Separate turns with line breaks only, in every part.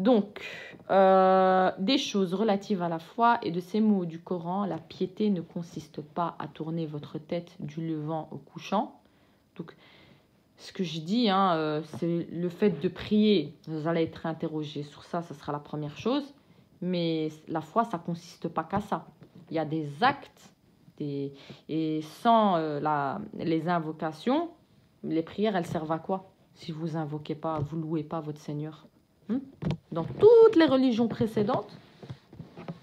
Donc, des choses relatives à la foi et de ces mots du Coran, la piété ne consiste pas à tourner votre tête du levant au couchant. Donc, ce que je dis, c'est le fait de prier. Vous allez être interrogé sur ça, ça sera la première chose. Mais la foi, ça ne consiste pas qu'à ça. Il y a des actes, et sans les invocations, les prières, elles servent à quoi? Si vous invoquez pas, vous louez pas votre Seigneur. Dans toutes les religions précédentes,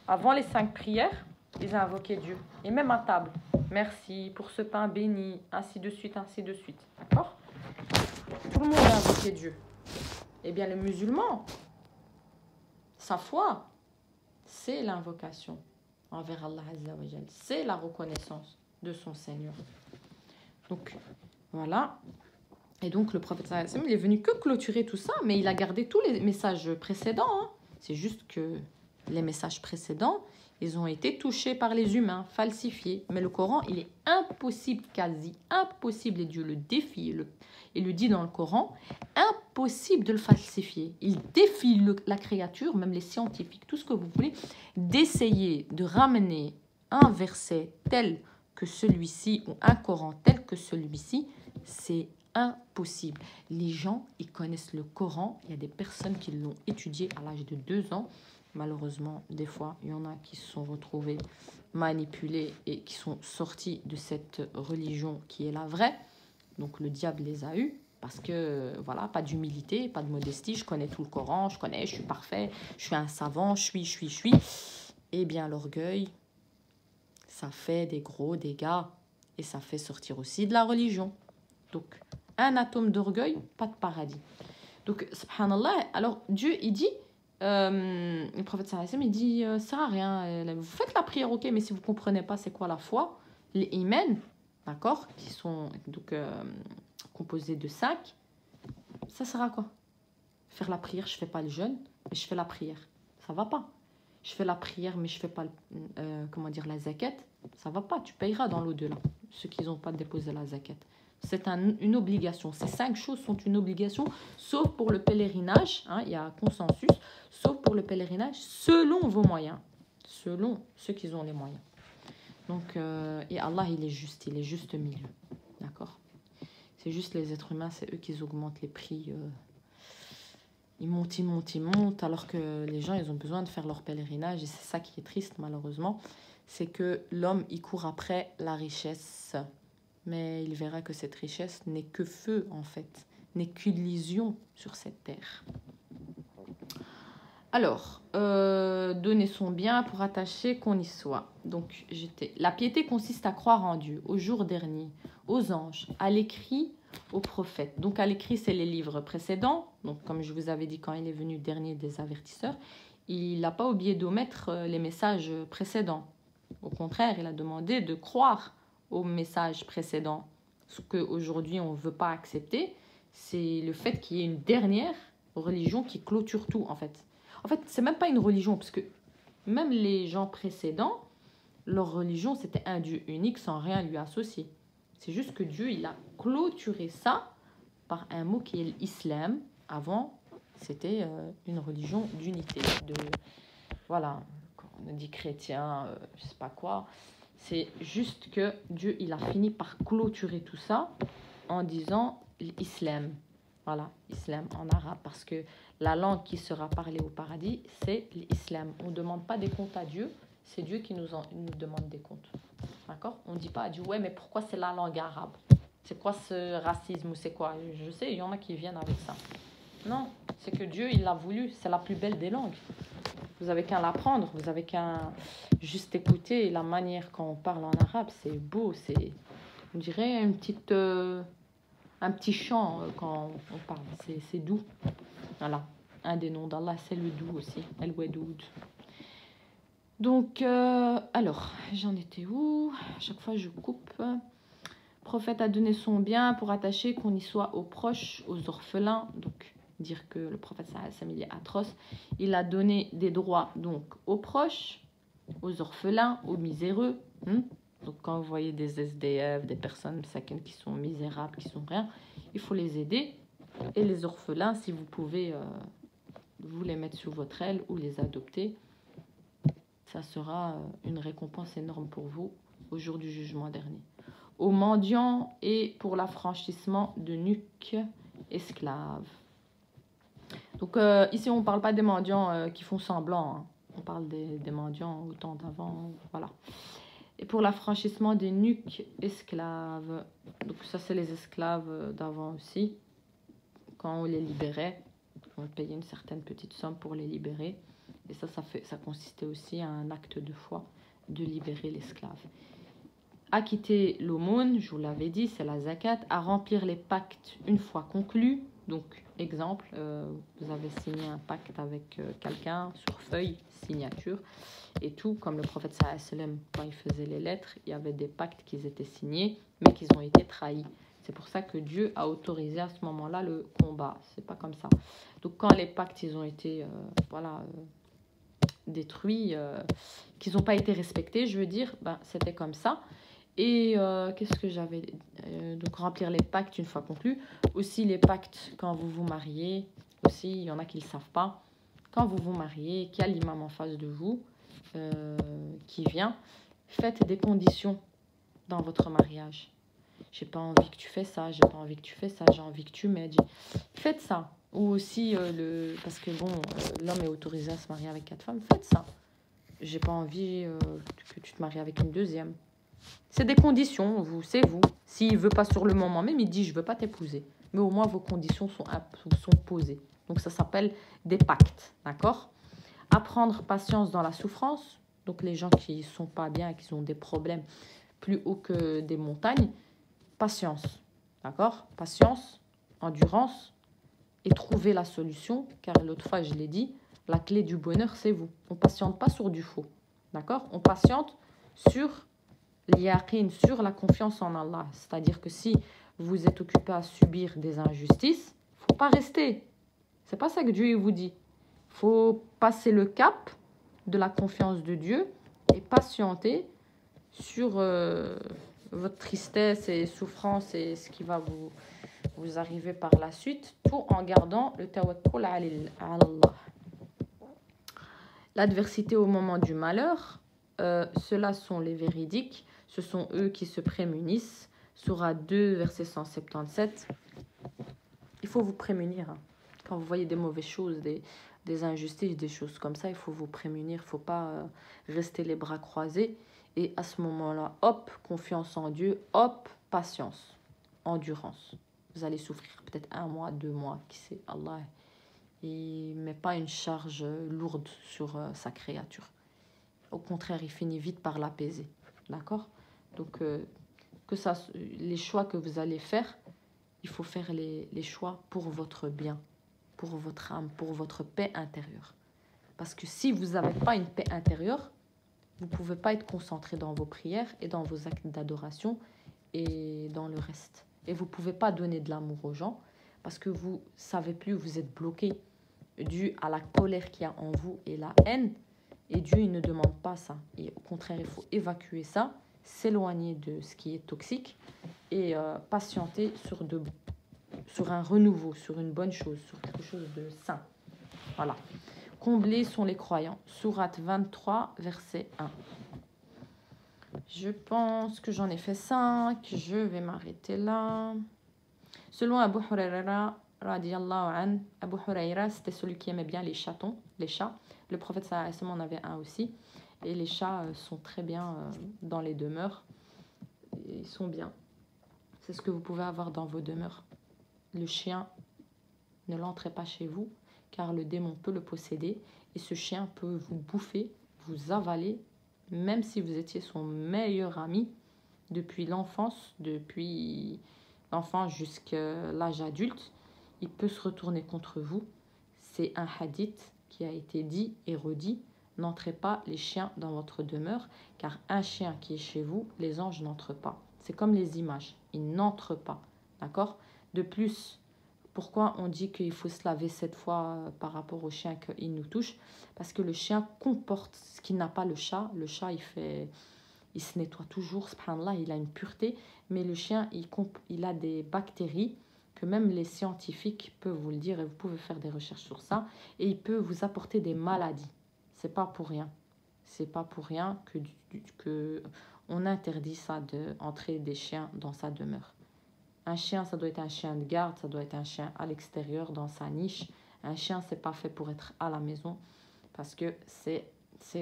avant les 5 prières, ils invoquaient Dieu. Et même à table. Merci pour ce pain béni, ainsi de suite, ainsi de suite. D'accord? Tout le monde a invoqué Dieu. Eh bien, le musulman, sa foi, c'est l'invocation envers Allah Azza wa Jal. C'est la reconnaissance de son Seigneur. Donc, voilà. Et donc, le prophète sallallahu alayhi wa sallam, il est venu que clôturer tout ça, mais il a gardé tous les messages précédents. C'est juste que les messages précédents, ils ont été touchés par les humains, falsifiés. Mais le Coran, il est impossible, quasi impossible, et Dieu le défie, il le dit dans le Coran, impossible de le falsifier. Il défie la créature, même les scientifiques, tout ce que vous voulez, d'essayer de ramener un verset tel que celui-ci, ou un Coran tel que celui-ci, c'est impossible. Les gens, ils connaissent le Coran. Il y a des personnes qui l'ont étudié à l'âge de 2 ans. Malheureusement, des fois, il y en a qui se sont retrouvés manipulés et qui sont sortis de cette religion qui est la vraie. Donc, le diable les a eus parce que, voilà, pas d'humilité, pas de modestie. Je connais tout le Coran, je suis parfait, je suis un savant, je suis. Eh bien, l'orgueil, ça fait des gros dégâts et ça fait sortir aussi de la religion. Donc, un atome d'orgueil, pas de paradis. Donc, subhanallah, alors Dieu, il dit, le prophète sallallahu alayhi wa sallam, il dit, ça sert à rien, vous faites la prière, ok, mais si vous ne comprenez pas c'est quoi la foi, les iman, d'accord, qui sont donc composés de 5, ça sert à quoi? Faire la prière, je ne fais pas le jeûne, mais je fais la prière. Ça ne va pas. Je fais la prière, mais je ne fais pas, la zakat. Ça ne va pas, tu payeras dans l'au-delà, ceux qui n'ont pas déposé la zakat. C'est une obligation. Ces 5 choses sont une obligation, sauf pour le pèlerinage. Il y a un consensus, sauf pour le pèlerinage, selon vos moyens. Selon ceux qui ont les moyens. Donc, et Allah, il est juste milieu. D'accord? C'est juste les êtres humains, c'est eux qui augmentent les prix. Ils montent, alors que les gens, ils ont besoin de faire leur pèlerinage. Et c'est ça qui est triste, malheureusement. C'est que l'homme, il court après la richesse. Mais il verra que cette richesse n'est que feu, en fait, n'est qu'illusion sur cette terre. Alors, donner son bien pour attacher qu'on y soit. Donc, la piété consiste à croire en Dieu, au jour dernier, aux anges, à l'écrit, aux prophètes. Donc, à l'écrit, c'est les livres précédents. Donc, comme je vous avais dit, quand il est venu dernier des avertisseurs, il n'a pas oublié d'omettre les messages précédents. Au contraire, il a demandé de croire au message précédent. Ce qu'aujourd'hui on ne veut pas accepter, c'est le fait qu'il y ait une dernière religion qui clôture tout, en fait. En fait, c'est même pas une religion, parce que même les gens précédents, leur religion, c'était un Dieu unique sans rien lui associer. C'est juste que Dieu, il a clôturé ça par un mot qui est l'islam. Avant, c'était une religion d'unité. Voilà, quand on dit chrétien, je sais pas quoi. C'est juste que Dieu, il a fini par clôturer tout ça en disant l'islam. Voilà, islam en arabe. Parce que la langue qui sera parlée au paradis, c'est l'islam. On ne demande pas des comptes à Dieu, c'est Dieu qui nous demande des comptes. D'accord? On ne dit pas à Dieu, ouais, mais pourquoi c'est la langue arabe? C'est quoi ce racisme ou c'est quoi? Je sais, il y en a qui viennent avec ça. Non, c'est que Dieu, il l'a voulu. C'est la plus belle des langues. Vous avez qu'à l'apprendre, vous avez qu'à juste écouter la manière quand on parle en arabe, c'est beau, c'est, on dirait un petit chant quand on parle, c'est doux. Voilà, un des noms d'Allah, c'est le doux aussi, El-Wadoud. Donc, alors, j'en étais où? À chaque fois, je coupe. Le prophète a donné son bien pour attacher qu'on y soit aux proches, aux orphelins, donc dire que le prophète sallallahu alayhi wa sallam est atroce. Il a donné des droits donc aux proches, aux orphelins, aux miséreux. Donc quand vous voyez des SDF, des personnes qui sont misérables, qui sont rien, il faut les aider. Et les orphelins, si vous pouvez vous les mettre sous votre aile ou les adopter, ça sera une récompense énorme pour vous au jour du jugement dernier. Aux mendiants et pour l'affranchissement de nuques esclaves. Donc ici, on ne parle pas des mendiants qui font semblant. Hein. On parle des mendiants au temps d'avant. Voilà. Et pour l'affranchissement des nuques esclaves. Donc ça, c'est les esclaves d'avant aussi. Quand on les libérait, on payait une certaine petite somme pour les libérer. Et ça consistait aussi à un acte de foi de libérer l'esclave. Acquitter l'aumône, je vous l'avais dit, c'est la zakat. À remplir les pactes une fois conclus. Donc, exemple, vous avez signé un pacte avec quelqu'un sur feuille, signature et tout. Comme le prophète sallallahu alayhi wa sallam, quand il faisait les lettres, il y avait des pactes qui étaient signés, mais qui ont été trahis. C'est pour ça que Dieu a autorisé à ce moment-là le combat. C'est pas comme ça. Donc, quand les pactes ils ont été détruits, qu'ils n'ont pas été respectés, je veux dire, ben, c'était comme ça. Et qu'est-ce que j'avais donc remplir les pactes une fois conclus. Aussi les pactes quand vous vous mariez. Aussi, il y en a qui ne le savent pas. Quand vous vous mariez, qu'il y a l'imam en face de vous qui vient, faites des conditions dans votre mariage. J'ai pas envie que tu fais ça, j'ai pas envie que tu fais ça, j'ai envie que tu m'aides. Faites ça. Ou aussi, parce que bon, l'homme est autorisé à se marier avec 4 femmes, faites ça. J'ai pas envie que tu te maries avec une deuxième. C'est des conditions, c'est vous. S'il ne veut pas sur le moment même, il dit je ne veux pas t'épouser. Mais au moins vos conditions sont posées. Donc ça s'appelle des pactes, d'accord? Apprendre patience dans la souffrance. Donc les gens qui ne sont pas bien, qui ont des problèmes plus hauts que des montagnes, patience, d'accord? Patience, endurance et trouver la solution. Car l'autre fois je l'ai dit, la clé du bonheur c'est vous. On ne patiente pas sur du faux, d'accord? On patiente sur l'yaqin, sur la confiance en Allah. C'est-à-dire que si vous êtes occupé à subir des injustices, il ne faut pas rester. C'est pas ça que Dieu vous dit. Il faut passer le cap de la confiance de Dieu et patienter sur votre tristesse et souffrance et ce qui va vous arriver par la suite, tout en gardant le tawakkul ala Allah. L'adversité au moment du malheur, ceux-là sont les véridiques. Ce sont eux qui se prémunissent. Sourate 2, verset 177. Il faut vous prémunir. Hein. Quand vous voyez des mauvaises choses, des injustices, des choses comme ça, il faut vous prémunir. Il ne faut pas rester les bras croisés. Et à ce moment-là, hop, confiance en Dieu, hop, patience, endurance. Vous allez souffrir peut-être 1 mois, 2 mois, qui sait, Allah. Il ne met pas une charge lourde sur sa créature. Au contraire, il finit vite par l'apaiser. D'accord? Donc, les choix que vous allez faire, il faut faire les choix pour votre bien, pour votre âme, pour votre paix intérieure. Parce que si vous n'avez pas une paix intérieure, vous ne pouvez pas être concentré dans vos prières et dans vos actes d'adoration et dans le reste. Et vous ne pouvez pas donner de l'amour aux gens parce que vous ne savez plus, vous êtes bloqué dû à la colère qu'il y a en vous et la haine. Et Dieu, il ne demande pas ça. Et au contraire, il faut évacuer ça, s'éloigner de ce qui est toxique et patienter sur un renouveau, sur une bonne chose, sur quelque chose de sain. Voilà. Comblés sont les croyants. Sourate 23, verset 1. Je pense que j'en ai fait 5. Je vais m'arrêter là. Selon Abu Huraira, radiyallahu an, Abu Huraira, c'était celui qui aimait bien les chatons, les chats. Le prophète sallallahu alayhi wa sallam en avait un aussi. Et les chats sont très bien dans les demeures. Ils sont bien. C'est ce que vous pouvez avoir dans vos demeures. Le chien, ne l'entrez pas chez vous, car le démon peut le posséder. Et ce chien peut vous bouffer, vous avaler, même si vous étiez son meilleur ami depuis l'enfance, jusqu'à l'âge adulte. Il peut se retourner contre vous. C'est un hadith qui a été dit et redit. N'entrez pas les chiens dans votre demeure, car un chien qui est chez vous, les anges n'entrent pas. C'est comme les images, ils n'entrent pas, d'accord? De plus, pourquoi on dit qu'il faut se laver 7 fois par rapport au chien qu'il nous touche? Parce que le chien comporte ce qu'il n'a pas le chat. Le chat, il se nettoie toujours, subhanallah, il a une pureté. Mais le chien, il a des bactéries que même les scientifiques peuvent vous le dire et vous pouvez faire des recherches sur ça et il peut vous apporter des maladies. C'est pas pour rien. C'est pas pour rien que on interdit ça d'entrer des chiens dans sa demeure. Un chien, ça doit être un chien de garde, ça doit être un chien à l'extérieur, dans sa niche. Un chien, c'est pas fait pour être à la maison parce que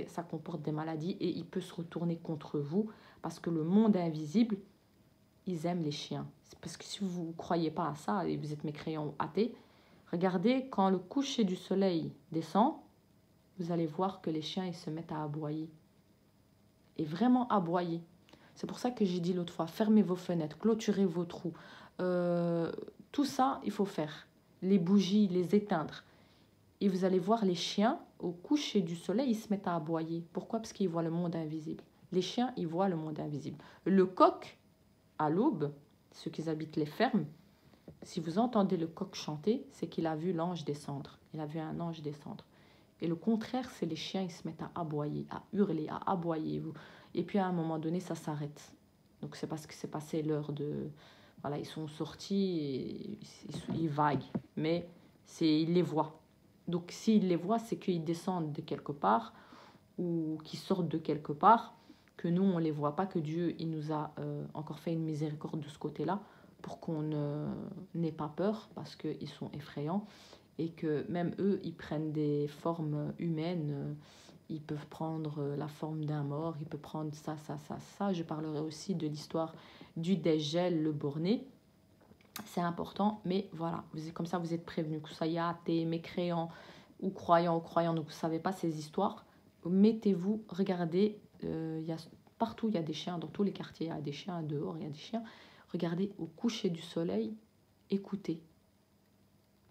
ça comporte des maladies et il peut se retourner contre vous parce que le monde invisible, ils aiment les chiens. C'est parce que si vous ne croyez pas à ça et vous êtes mécréant ou athée, regardez quand le coucher du soleil descend, vous allez voir que les chiens ils se mettent à aboyer. Et vraiment aboyer. C'est pour ça que j'ai dit l'autre fois, fermez vos fenêtres, clôturez vos trous. Tout ça, il faut faire. Les bougies, les éteindre. Et vous allez voir les chiens, au coucher du soleil, ils se mettent à aboyer. Pourquoi? Parce qu'ils voient le monde invisible. Les chiens, ils voient le monde invisible. Le coq, à l'aube, ceux qui habitent les fermes, si vous entendez le coq chanter, c'est qu'il a vu l'ange descendre. Il a vu un ange descendre. Et le contraire, c'est les chiens, ils se mettent à aboyer, à hurler, à aboyer. Et puis à un moment donné, ça s'arrête. Donc c'est parce que c'est passé l'heure de... Voilà, ils sont sortis et ils vaguent. Mais ils les voient. Donc s'ils les voient, c'est qu'ils descendent de quelque part ou qu'ils sortent de quelque part, que nous, on ne les voit pas, que Dieu il nous a encore fait une miséricorde de ce côté-là pour qu'on n'ait pas peur parce qu'ils sont effrayants. Et que même eux, ils prennent des formes humaines, ils peuvent prendre la forme d'un mort, ils peuvent prendre ça, ça, ça, ça. Je parlerai aussi de l'histoire du Dajjal, le borné. C'est important, mais voilà, comme ça vous êtes prévenus, que vous soyez athée, mécréant ou croyant, donc vous ne savez pas ces histoires, mettez-vous, regardez, partout il y a des chiens, dans tous les quartiers il y a des chiens, dehors il y a des chiens. Regardez au coucher du soleil, écoutez.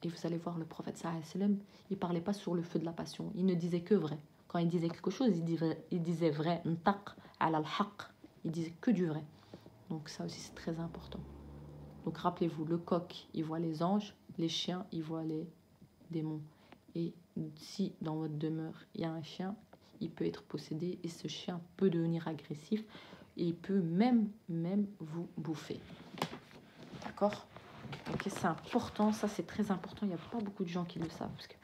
Et vous allez voir le prophète sallallahu alayhi wa sallam, il ne parlait pas sur le feu de la passion. Il ne disait que vrai. Quand il disait quelque chose, il disait vrai. Ntaq ala al-haq. Il disait que du vrai. Donc ça aussi, c'est très important. Donc rappelez-vous, le coq, il voit les anges. Les chiens, ils voient les démons. Et si dans votre demeure, il y a un chien, il peut être possédé. Et ce chien peut devenir agressif. Et il peut même vous bouffer. D'accord ? Ok, c'est important, ça c'est très important. Il n'y a pas beaucoup de gens qui le savent parce que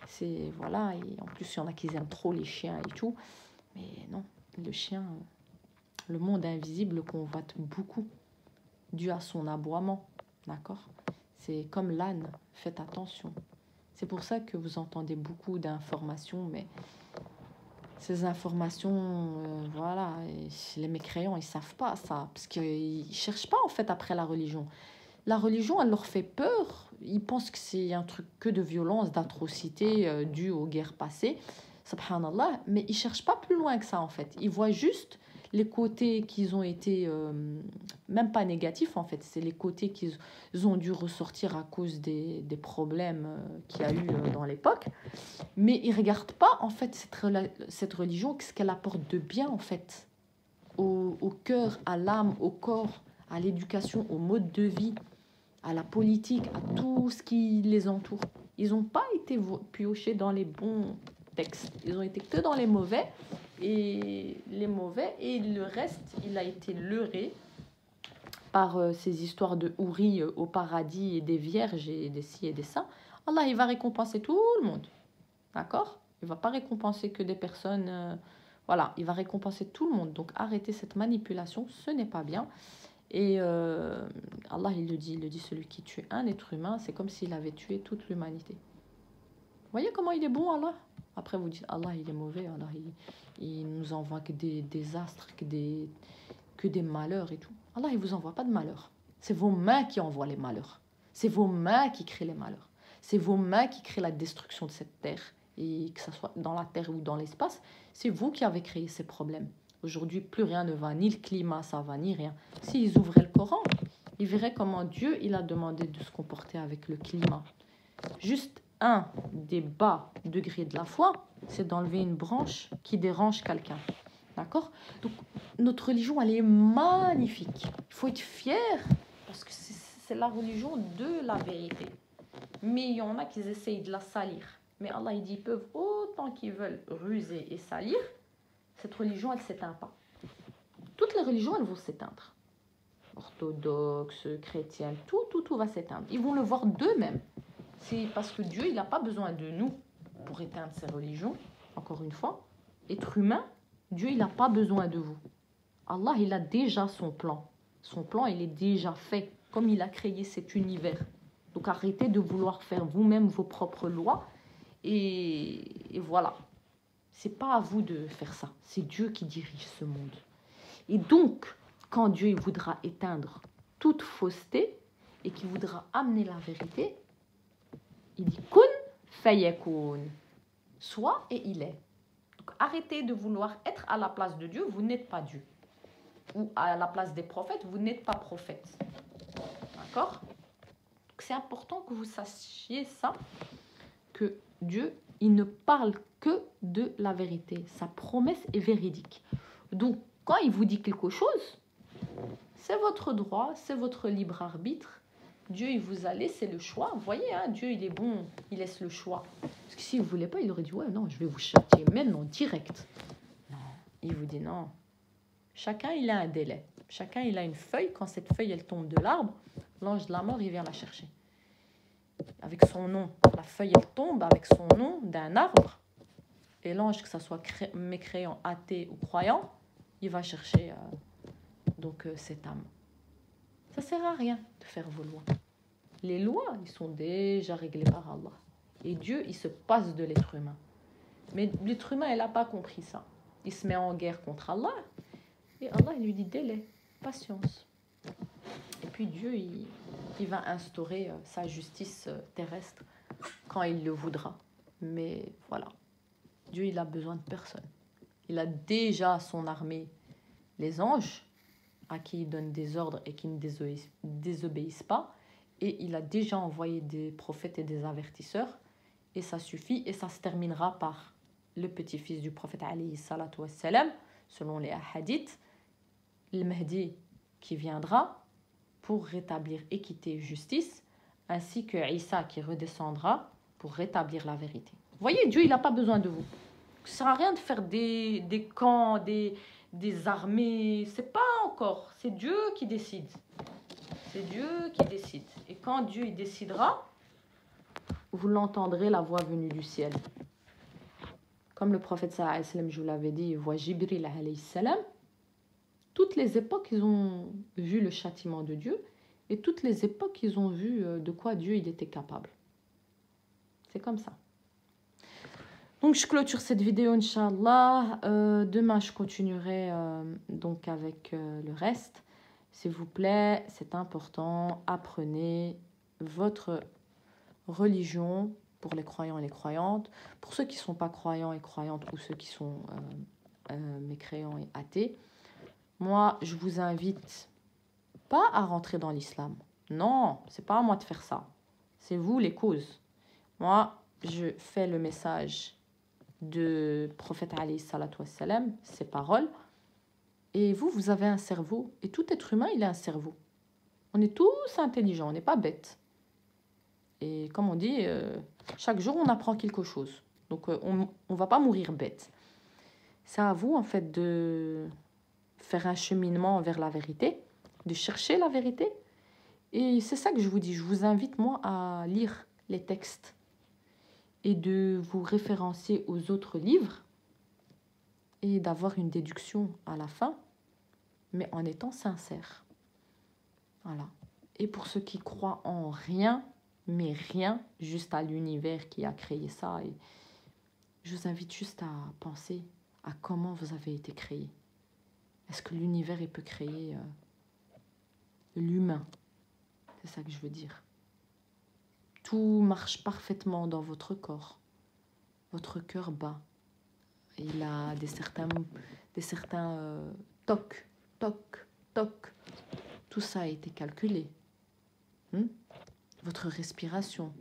c'est voilà. Et en plus, il y en a qui aiment trop les chiens et tout. Mais non, le chien, le monde invisible le convoite beaucoup dû à son aboiement. D'accord? C'est comme l'âne, faites attention. C'est pour ça que vous entendez beaucoup d'informations, mais ces informations, voilà, les mécréants, ils ne savent pas ça parce qu'ils ne cherchent pas en fait après la religion. La religion, elle leur fait peur. Ils pensent que c'est un truc que de violence, d'atrocité due aux guerres passées. Subhanallah. Mais ils ne cherchent pas plus loin que ça, en fait. Ils voient juste les côtés qu'ils ont été, même pas négatifs, en fait. C'est les côtés qu'ils ont dû ressortir à cause des problèmes qu'il y a eu dans l'époque. Mais ils ne regardent pas, en fait, cette religion, ce qu'elle apporte de bien, en fait, au cœur, à l'âme, au corps, à l'éducation, au mode de vie, à la politique, à tout ce qui les entoure. Ils n'ont pas été piochés dans les bons textes. Ils ont été que dans les mauvais. Et le reste, il a été leurré par ces histoires de houris au paradis et des vierges et des ci et des ça. Allah, il va récompenser tout le monde. D'accord? Il ne va pas récompenser que des personnes... voilà, il va récompenser tout le monde. Donc arrêtez cette manipulation, ce n'est pas bien. Et Allah, il le dit, celui qui tue un être humain, c'est comme s'il avait tué toute l'humanité. Vous voyez comment il est bon, Allah? Après, vous dites, Allah, il est mauvais, Allah, il nous envoie que des désastres, que des malheurs et tout. Allah, il ne vous envoie pas de malheurs. C'est vos mains qui envoient les malheurs. C'est vos mains qui créent les malheurs. C'est vos mains qui créent la destruction de cette terre. Et que ce soit dans la terre ou dans l'espace, c'est vous qui avez créé ces problèmes. Aujourd'hui, plus rien ne va, ni le climat, ça va, ni rien. S'ils ouvraient le Coran, ils verraient comment Dieu il a demandé de se comporter avec le climat. Juste un des bas degrés de la foi, c'est d'enlever une branche qui dérange quelqu'un. D'accord? Donc, notre religion, elle est magnifique. Il faut être fier parce que c'est la religion de la vérité. Mais il y en a qui essayent de la salir. Mais Allah, il dit, ils peuvent autant qu'ils veulent ruser et salir. Cette religion, elle ne s'éteint pas. Toutes les religions, elles vont s'éteindre. orthodoxes, chrétiennes, tout va s'éteindre. Ils vont le voir d'eux-mêmes. C'est parce que Dieu, il n'a pas besoin de nous pour éteindre ces religions. Encore une fois, être humain, Dieu, il n'a pas besoin de vous. Allah, il a déjà son plan. Son plan, il est déjà fait, comme il a créé cet univers. Donc arrêtez de vouloir faire vous-même vos propres lois. Et voilà. C'est pas à vous de faire ça. C'est Dieu qui dirige ce monde. Et donc, quand Dieu il voudra éteindre toute fausseté et qu'il voudra amener la vérité, il dit kun fayakun. Soit et il est. Donc, arrêtez de vouloir être à la place de Dieu, vous n'êtes pas Dieu. Ou à la place des prophètes, vous n'êtes pas prophète. D'accord? C'est important que vous sachiez ça, que Dieu, il ne parle que de la vérité. Sa promesse est véridique. Donc, quand il vous dit quelque chose, c'est votre droit, c'est votre libre arbitre. Dieu, il vous a laissé le choix. Vous voyez, hein, Dieu, il est bon, il laisse le choix. Parce que s'il ne voulait pas, il aurait dit, ouais, non, je vais vous châtier maintenant, direct. Non, il vous dit non. Chacun, il a un délai. Chacun, il a une feuille. Quand cette feuille, elle tombe de l'arbre, l'ange de la mort, il vient la chercher. Avec son nom. La feuille, elle tombe avec son nom d'un arbre. Et l'ange, que ce soit mécréant, athée ou croyant, il va chercher cette âme. Ça ne sert à rien de faire vos lois. Les lois, ils sont déjà réglées par Allah. Et Dieu, il se passe de l'être humain. Mais l'être humain, il n'a pas compris ça. Il se met en guerre contre Allah. Et Allah, il lui dit délai, patience. Et puis Dieu, il va instaurer sa justice terrestre quand il le voudra. Mais voilà, Dieu, il a besoin de personne. Il a déjà son armée, les anges, à qui il donne des ordres et qui ne désobéissent pas. Et il a déjà envoyé des prophètes et des avertisseurs. Et ça suffit. Et ça se terminera par le petit-fils du prophète, alayhi salatu wassalam, selon les hadiths, le Mahdi qui viendra pour rétablir équité et justice, ainsi que Isa qui redescendra pour rétablir la vérité. Vous voyez, Dieu, il n'a pas besoin de vous. Ça ne sert à rien de faire des camps, des armées. C'est pas encore. C'est Dieu qui décide. C'est Dieu qui décide. Et quand Dieu il décidera, vous l'entendrez, la voix venue du ciel. Comme le prophète sallallahu alayhi wa sallam, je vous l'avais dit, il voit Jibril alayhi salam. Toutes les époques, ils ont vu le châtiment de Dieu. Et toutes les époques, ils ont vu de quoi Dieu il était capable. C'est comme ça. Donc, je clôture cette vidéo, Inch'Allah. Demain, je continuerai donc avec le reste. S'il vous plaît, c'est important. Apprenez votre religion pour les croyants et les croyantes. Pour ceux qui ne sont pas croyants et croyantes ou ceux qui sont mécréants et athées, moi, je vous invite pas à rentrer dans l'islam. Non, c'est pas à moi de faire ça. C'est vous les causes. Moi, je fais le message de prophète alayhi salatu wassalam, ses paroles. Et vous, vous avez un cerveau. Et tout être humain, il a un cerveau. On est tous intelligents, on n'est pas bêtes. Et comme on dit, chaque jour, on apprend quelque chose. Donc, on ne va pas mourir bête. C'est à vous, en fait, de faire un cheminement vers la vérité, de chercher la vérité. Et c'est ça que je vous dis. Je vous invite, moi, à lire les textes et de vous référencer aux autres livres et d'avoir une déduction à la fin, mais en étant sincère. Voilà. Et pour ceux qui croient en rien, mais rien, juste à l'univers qui a créé ça, et je vous invite juste à penser à comment vous avez été créé. Est-ce que l'univers il peut créer l'humain? C'est ça que je veux dire. Tout marche parfaitement dans votre corps. Votre cœur bat. Il a des certains tocs, tocs, tocs. Tout ça a été calculé. Votre respiration,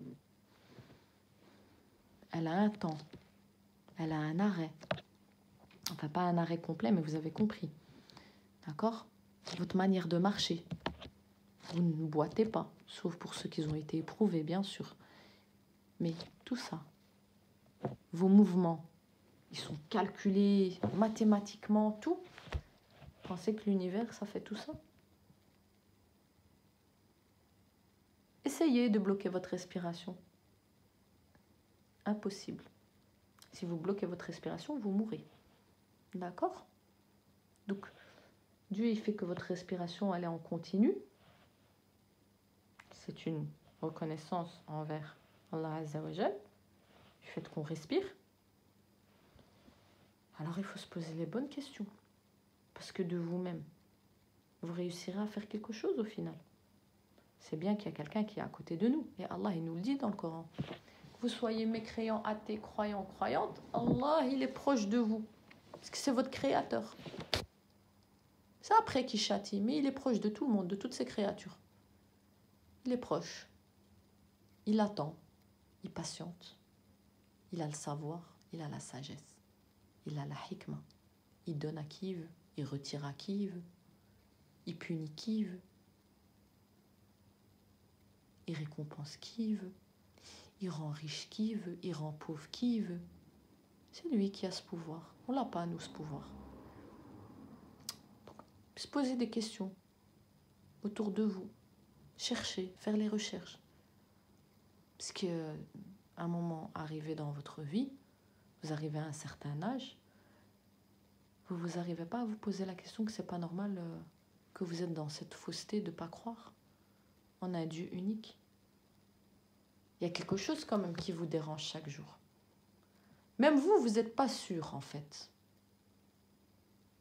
elle a un temps. Elle a un arrêt. Enfin, pas un arrêt complet, mais vous avez compris. D'accord? Votre manière de marcher. Vous ne boitez pas, sauf pour ceux qui ont été éprouvés, bien sûr. Mais tout ça, vos mouvements, ils sont calculés mathématiquement, tout. Vous pensez que l'univers, ça fait tout ça? essayez de bloquer votre respiration. Impossible. Si vous bloquez votre respiration, vous mourrez. D'accord? Donc, Dieu, il fait que votre respiration, elle est en continu. C'est une reconnaissance envers Allah Azza wa Jal, du fait qu'on respire. Alors, il faut se poser les bonnes questions. Parce que de vous-même, vous réussirez à faire quelque chose au final. C'est bien qu'il y a quelqu'un qui est à côté de nous. Et Allah, il nous le dit dans le Coran. Que vous soyez mécréants, athées, croyants, croyantes, Allah, il est proche de vous. Parce que c'est votre créateur. C'est après qu'il châtie, mais il est proche de tout le monde, de toutes ses créatures. Il est proche. Il attend. Il patiente. Il a le savoir. Il a la sagesse. Il a la hikmah. Il donne à qui il veut. Il retire à qui il veut. Il punit qui il veut. Il récompense qui il veut. Il rend riche qui il veut. Il rend pauvre qui il veut. C'est lui qui a ce pouvoir. On l'a pas, nous, ce pouvoir. Donc, se poser des questions autour de vous. Chercher, faire les recherches. Parce qu'à un moment arrivé dans votre vie, vous arrivez à un certain âge, vous n'arrivez pas à vous poser la question que c'est pas normal que vous êtes dans cette fausseté de ne pas croire en un Dieu unique. Il y a quelque chose quand même qui vous dérange chaque jour. Même vous n'êtes pas sûr en fait.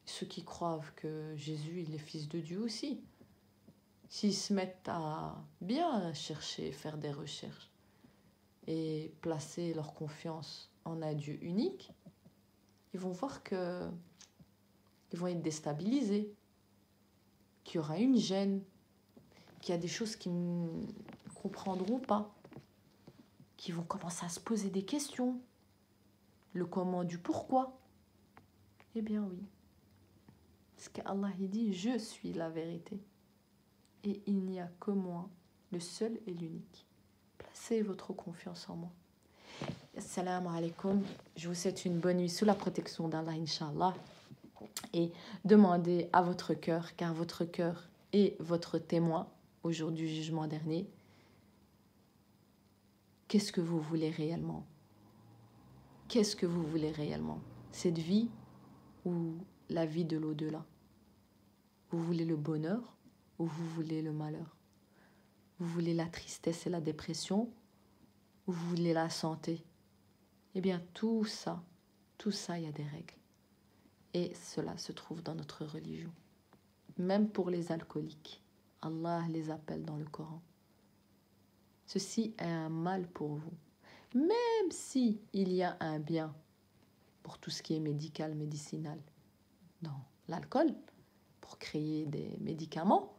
Ceux qui croient que Jésus il est fils de Dieu aussi, s'ils se mettent à bien chercher, faire des recherches et placer leur confiance en un Dieu unique, ils vont voir que ils vont être déstabilisés, qu'il y aura une gêne, qu'il y a des choses qu'ils ne comprendront pas, qu'ils vont commencer à se poser des questions, le comment du pourquoi. Eh bien oui, parce qu'Allah il dit « Je suis la vérité » et il n'y a que moi, le seul et l'unique. Placez votre confiance en moi. Assalamu alaikum. Je vous souhaite une bonne nuit sous la protection d'Allah, Inch'Allah. Et demandez à votre cœur, car votre cœur est votre témoin au jour du jugement dernier. Qu'est-ce que vous voulez réellement? Qu'est-ce que vous voulez réellement? Cette vie ou la vie de l'au-delà? Vous voulez le bonheur ou vous voulez le malheur? Vous voulez la tristesse et la dépression ou vous voulez la santé? Eh bien, tout ça, il y a des règles. Et cela se trouve dans notre religion. Même pour les alcooliques, Allah les appelle dans le Coran. Ceci est un mal pour vous. Même si il y a un bien pour tout ce qui est médical, médicinal, dans l'alcool, pour créer des médicaments,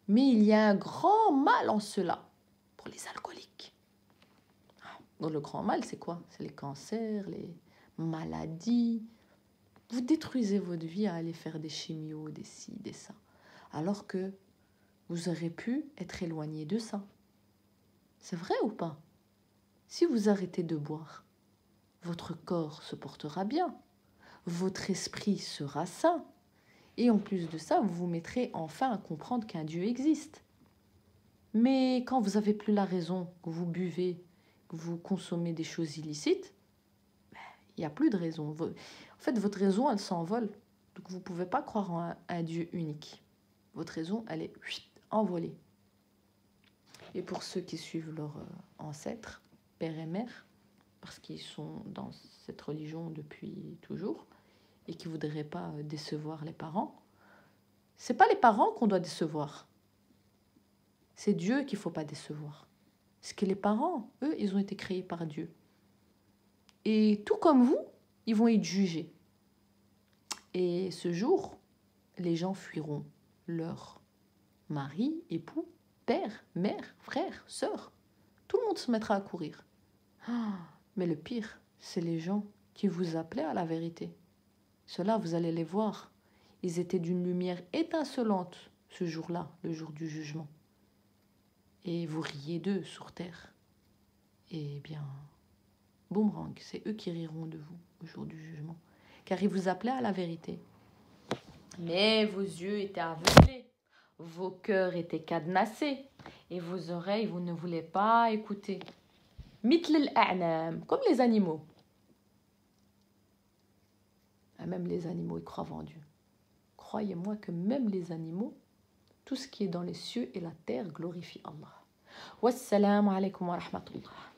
mais il y a un grand mal en cela pour les alcooliques. Donc le grand mal, c'est quoi? C'est les cancers, les maladies. Vous détruisez votre vie à aller faire des chimios, des ci, des ça. Alors que vous aurez pu être éloigné de ça. C'est vrai ou pas? Si vous arrêtez de boire, votre corps se portera bien. Votre esprit sera sain. Et en plus de ça, vous vous mettrez enfin à comprendre qu'un Dieu existe. Mais quand vous n'avez plus la raison, que vous buvez, que vous consommez des choses illicites, il n'y a plus de raison. En fait, votre raison, elle s'envole. Donc, vous ne pouvez pas croire en un Dieu unique. Votre raison, elle est envolée. Et pour ceux qui suivent leurs ancêtres, père et mère, parce qu'ils sont dans cette religion depuis toujours, et qui ne voudraient pas décevoir les parents, ce n'est pas les parents qu'on doit décevoir. C'est Dieu qu'il ne faut pas décevoir. Parce que les parents, eux, ils ont été créés par Dieu. Et tout comme vous, ils vont être jugés. Et ce jour, les gens fuiront leur mari, époux, père, mère, frère, sœur. Tout le monde se mettra à courir. Mais le pire, c'est les gens qui vous appelaient à la vérité. Ceux-là, vous allez les voir. Ils étaient d'une lumière étincelante ce jour-là, le jour du jugement. Et vous riez d'eux sur terre. Eh bien, boomerang, c'est eux qui riront de vous au jour du jugement. Car ils vous appelaient à la vérité. Mais vos yeux étaient aveuglés. vos cœurs étaient cadenassés et vos oreilles, vous ne voulez pas écouter. Mitl al-a'nam, comme les animaux. Même les animaux, ils croient en Dieu. Croyez-moi que même les animaux, tout ce qui est dans les cieux et la terre glorifie Allah. Wassalamu alaikum wa rahmatullah.